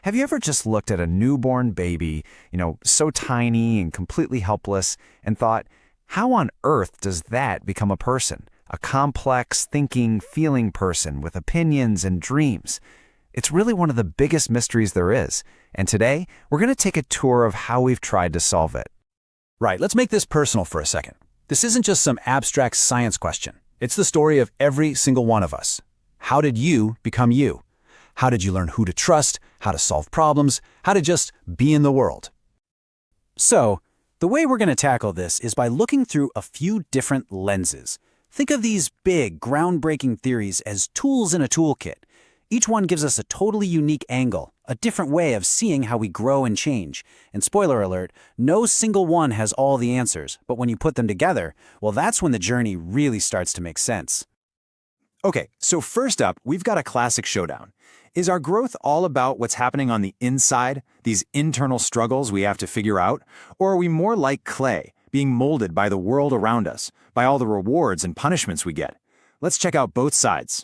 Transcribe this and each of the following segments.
Have you ever just looked at a newborn baby, so tiny and completely helpless, and thought, how on earth does that become a person? A complex, thinking, feeling person with opinions and dreams. It's really one of the biggest mysteries there is, and today we're going to take a tour of how we've tried to solve it. Right, let's make this personal for a second. This isn't just some abstract science question. It's the story of every single one of us. How did you become you? How did you learn who to trust, how to solve problems, how to just be in the world? So, the way we're going to tackle this is by looking through a few different lenses. Think of these big, groundbreaking theories as tools in a toolkit. Each one gives us a totally unique angle, a different way of seeing how we grow and change. And spoiler alert, no single one has all the answers, but when you put them together, well, that's when the journey really starts to make sense. Okay, so first up, we've got a classic showdown. Is our growth all about what's happening on the inside, these internal struggles we have to figure out? Or are we more like clay, being molded by the world around us, by all the rewards and punishments we get? Let's check out both sides.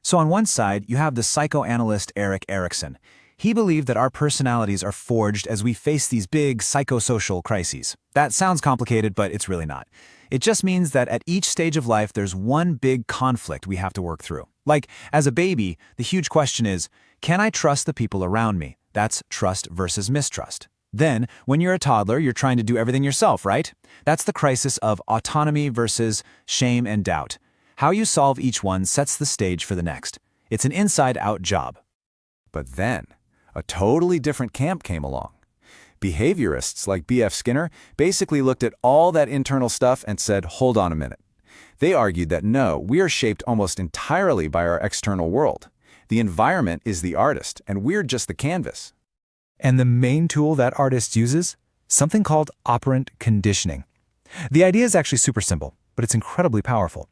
So on one side, you have the psychoanalyst Erik Erikson. He believed that our personalities are forged as we face these big psychosocial crises. That sounds complicated, but it's really not. It just means that at each stage of life, there's one big conflict we have to work through. Like, as a baby, the huge question is, can I trust the people around me? That's trust versus mistrust. Then, when you're a toddler, you're trying to do everything yourself, right? That's the crisis of autonomy versus shame and doubt. How you solve each one sets the stage for the next. It's an inside-out job. But then, a totally different camp came along. Behaviorists like B.F. Skinner basically looked at all that internal stuff and said, hold on a minute. They argued that no, we are shaped almost entirely by our external world. The environment is the artist, and we're just the canvas. And the main tool that artist uses? Something called operant conditioning. The idea is actually super simple, but it's incredibly powerful.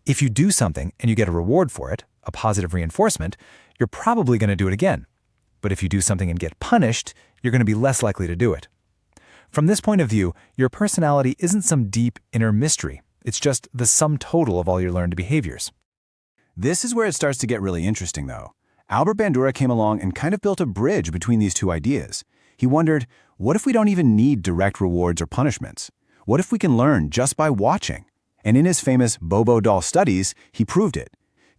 If you do something and you get a reward for it, a positive reinforcement, you're probably going to do it again. But if you do something and get punished, you're going to be less likely to do it. From this point of view, your personality isn't some deep inner mystery. It's just the sum total of all your learned behaviors. This is where it starts to get really interesting, though. Albert Bandura came along and kind of built a bridge between these two ideas. He wondered, what if we don't even need direct rewards or punishments? What if we can learn just by watching? And in his famous Bobo doll studies, he proved it.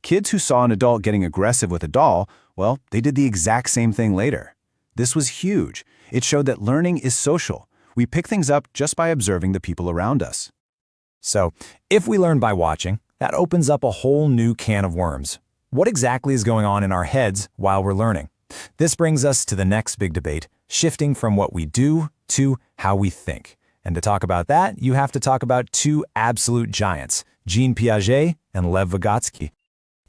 Kids who saw an adult getting aggressive with a doll, well, they did the exact same thing later. This was huge. It showed that learning is social. We pick things up just by observing the people around us. So, if we learn by watching, that opens up a whole new can of worms. What exactly is going on in our heads while we're learning? This brings us to the next big debate, shifting from what we do to how we think. And to talk about that, you have to talk about two absolute giants, Jean Piaget and Lev Vygotsky.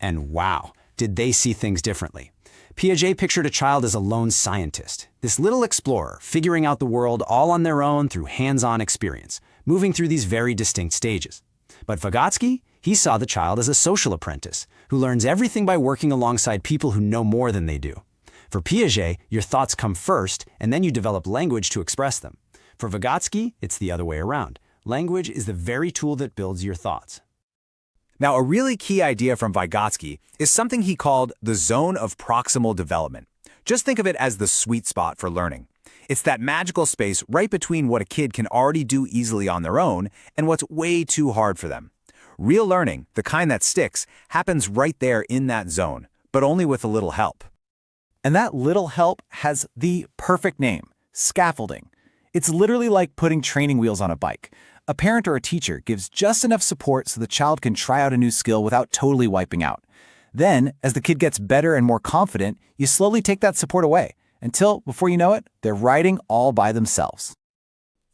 And wow, did they see things differently. Piaget pictured a child as a lone scientist, this little explorer figuring out the world all on their own through hands-on experience, moving through these very distinct stages. But Vygotsky, he saw the child as a social apprentice who learns everything by working alongside people who know more than they do. For Piaget, your thoughts come first, and then you develop language to express them. For Vygotsky, it's the other way around. Language is the very tool that builds your thoughts. Now, a really key idea from Vygotsky is something he called the zone of proximal development. Just think of it as the sweet spot for learning. It's that magical space right between what a kid can already do easily on their own and what's way too hard for them. Real learning, the kind that sticks, happens right there in that zone, but only with a little help. And that little help has the perfect name, scaffolding. It's literally like putting training wheels on a bike. A parent or a teacher gives just enough support so the child can try out a new skill without totally wiping out. Then, as the kid gets better and more confident, you slowly take that support away, until, before you know it, they're riding all by themselves.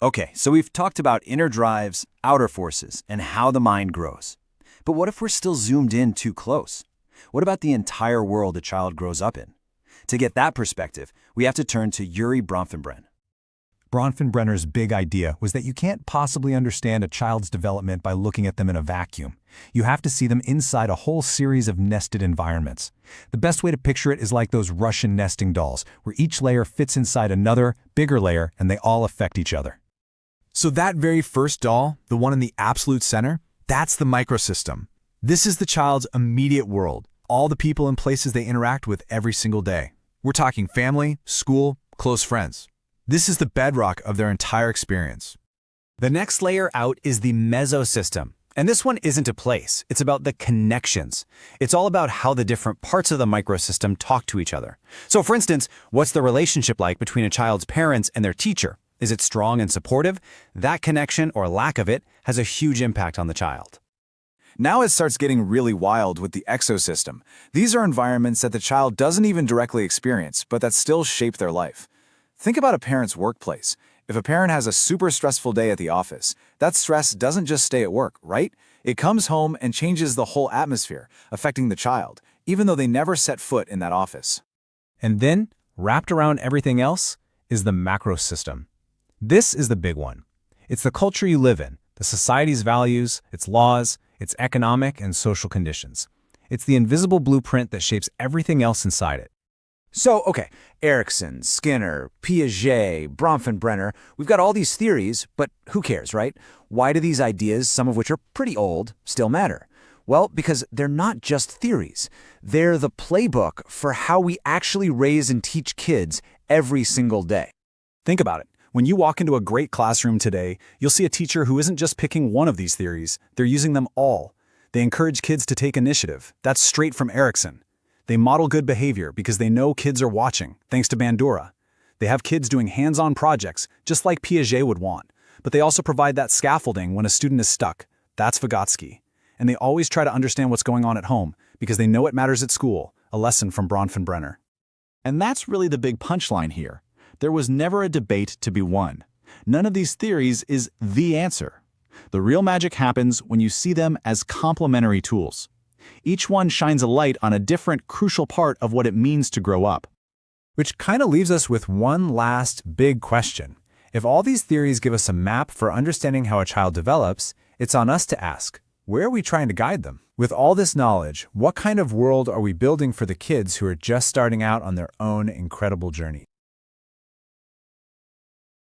Okay, so we've talked about inner drives, outer forces, and how the mind grows. But what if we're still zoomed in too close? What about the entire world a child grows up in? To get that perspective, we have to turn to Urie Bronfenbrenner. Bronfenbrenner's big idea was that you can't possibly understand a child's development by looking at them in a vacuum. You have to see them inside a whole series of nested environments. The best way to picture it is like those Russian nesting dolls, where each layer fits inside another, bigger layer, and they all affect each other. So that very first doll, the one in the absolute center, that's the microsystem. This is the child's immediate world, all the people and places they interact with every single day. We're talking family, school, close friends. This is the bedrock of their entire experience. The next layer out is the mesosystem. And this one isn't a place. It's about the connections. It's all about how the different parts of the microsystem talk to each other. So for instance, what's the relationship like between a child's parents and their teacher? Is it strong and supportive? That connection, or lack of it, has a huge impact on the child. Now it starts getting really wild with the exosystem. These are environments that the child doesn't even directly experience, but that still shape their life. Think about a parent's workplace. If a parent has a super stressful day at the office, that stress doesn't just stay at work, right? It comes home and changes the whole atmosphere, affecting the child, even though they never set foot in that office. And then, wrapped around everything else, is the macrosystem. This is the big one. It's the culture you live in, the society's values, its laws, its economic and social conditions. It's the invisible blueprint that shapes everything else inside it. So, okay, Erikson, Skinner, Piaget, Bronfenbrenner, we've got all these theories, but who cares, right? Why do these ideas, some of which are pretty old, still matter? Well, because they're not just theories. They're the playbook for how we actually raise and teach kids every single day. Think about it. When you walk into a great classroom today, you'll see a teacher who isn't just picking one of these theories, they're using them all. They encourage kids to take initiative. That's straight from Erikson. They model good behavior because they know kids are watching, thanks to Bandura. They have kids doing hands-on projects, just like Piaget would want. But they also provide that scaffolding when a student is stuck. That's Vygotsky. And they always try to understand what's going on at home, because they know it matters at school, a lesson from Bronfenbrenner. And that's really the big punchline here. There was never a debate to be won. None of these theories is the answer. The real magic happens when you see them as complementary tools. Each one shines a light on a different, crucial part of what it means to grow up. Which kind of leaves us with one last big question. If all these theories give us a map for understanding how a child develops, it's on us to ask, where are we trying to guide them? With all this knowledge, what kind of world are we building for the kids who are just starting out on their own incredible journey?